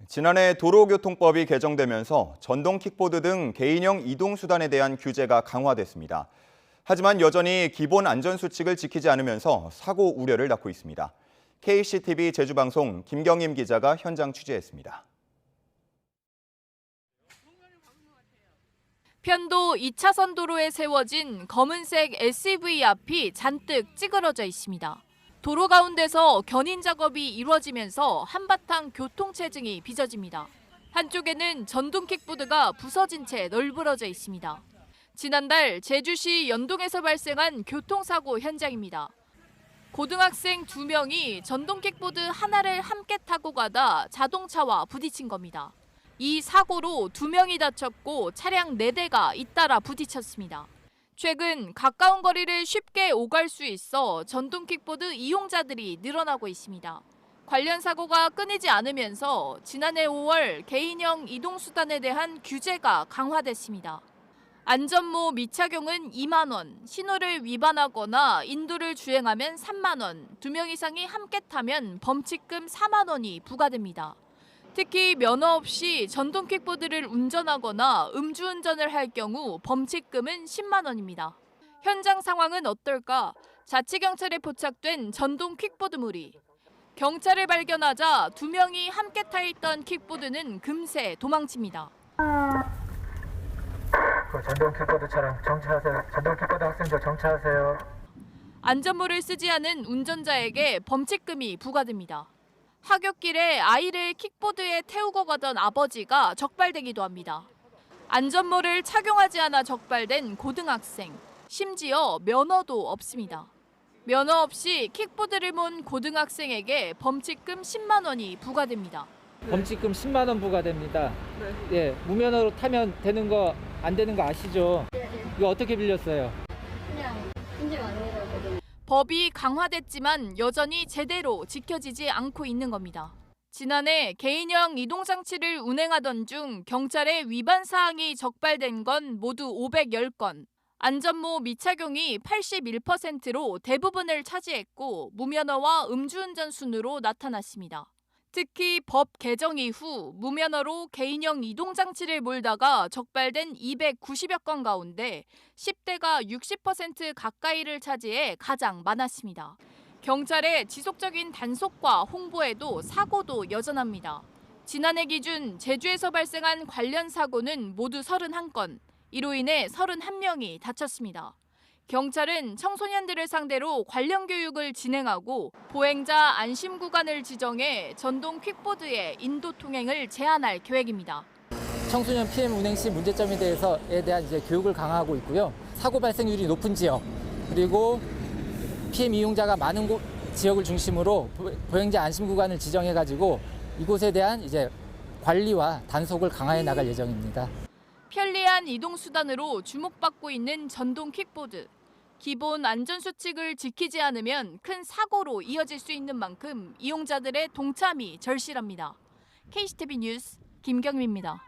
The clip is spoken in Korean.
지난해 도로교통법이 개정되면서 전동 킥보드 등 개인형 이동수단에 대한 규제가 강화됐습니다. 하지만 여전히 기본 안전수칙을 지키지 않으면서 사고 우려를 낳고 있습니다. KCTV 제주방송 김경임 기자가 현장 취재했습니다. 편도 2차선 도로에 세워진 검은색 SUV 앞이 잔뜩 찌그러져 있습니다. 도로 가운데서 견인 작업이 이루어지면서 한바탕 교통체증이 빚어집니다. 한쪽에는 전동 킥보드가 부서진 채 널브러져 있습니다. 지난달 제주시 연동에서 발생한 교통사고 현장입니다. 고등학생 2명이 전동 킥보드 하나를 함께 타고 가다 자동차와 부딪힌 겁니다. 이 사고로 2명이 다쳤고 차량 4대가 잇따라 부딪혔습니다. 최근 가까운 거리를 쉽게 오갈 수 있어 전동 킥보드 이용자들이 늘어나고 있습니다. 관련 사고가 끊이지 않으면서 지난해 5월 개인형 이동수단에 대한 규제가 강화됐습니다. 안전모 미착용은 2만 원, 신호를 위반하거나 인도를 주행하면 3만 원, 2명 이상이 함께 타면 범칙금 4만 원이 부과됩니다. 특히 면허 없이 전동 킥보드를 운전하거나 음주운전을 할 경우 범칙금은 10만 원입니다. 현장 상황은 어떨까? 자치경찰에 포착된 전동 킥보드 무리. 경찰을 발견하자 2명이 함께 타 있던 킥보드는 금세 도망칩니다. 전동 킥보드 차량 정차하세요. 전동 킥보드 학생들 정차하세요. 안전모를 쓰지 않은 운전자에게 범칙금이 부과됩니다. 하굣길에 아이를 킥보드에 태우고 가던 아버지가 적발되기도 합니다. 안전모를 착용하지 않아 적발된 고등학생, 심지어 면허도 없습니다. 면허 없이 킥보드를 몬 고등학생에게 범칙금 10만 원이 부과됩니다. 범칙금 10만 원 부과됩니다. 예, 무면허로 타면 되는 거 안 되는 거 아시죠? 이거 어떻게 빌렸어요? 그냥 인증 안 해가지고. 법이 강화됐지만 여전히 제대로 지켜지지 않고 있는 겁니다. 지난해 개인형 이동장치를 운행하던 중 경찰에 위반 사항이 적발된 건 모두 510건. 안전모 미착용이 81%로 대부분을 차지했고 무면허와 음주운전 순으로 나타났습니다. 특히 법 개정 이후 무면허로 개인형 이동장치를 몰다가 적발된 290여 건 가운데 10대가 60% 가까이를 차지해 가장 많았습니다. 경찰의 지속적인 단속과 홍보에도 사고도 여전합니다. 지난해 기준 제주에서 발생한 관련 사고는 모두 31건, 이로 인해 31명이 다쳤습니다. 경찰은 청소년들을 상대로 관련 교육을 진행하고 보행자 안심 구간을 지정해 전동 퀵보드의 인도 통행을 제한할 계획입니다. 청소년 PM 운행 시 문제점에 대해서에 대한 이제 교육을 강화하고 있고요. 사고 발생률이 높은 지역 그리고 PM 이용자가 많은 지역을 중심으로 보행자 안심 구간을 지정해 가지고 이곳에 대한 이제 관리와 단속을 강화해 나갈 예정입니다. 편리한 이동 수단으로 주목받고 있는 전동 킥보드. 기본 안전수칙을 지키지 않으면 큰 사고로 이어질 수 있는 만큼 이용자들의 동참이 절실합니다. KCTV 뉴스 김경미입니다.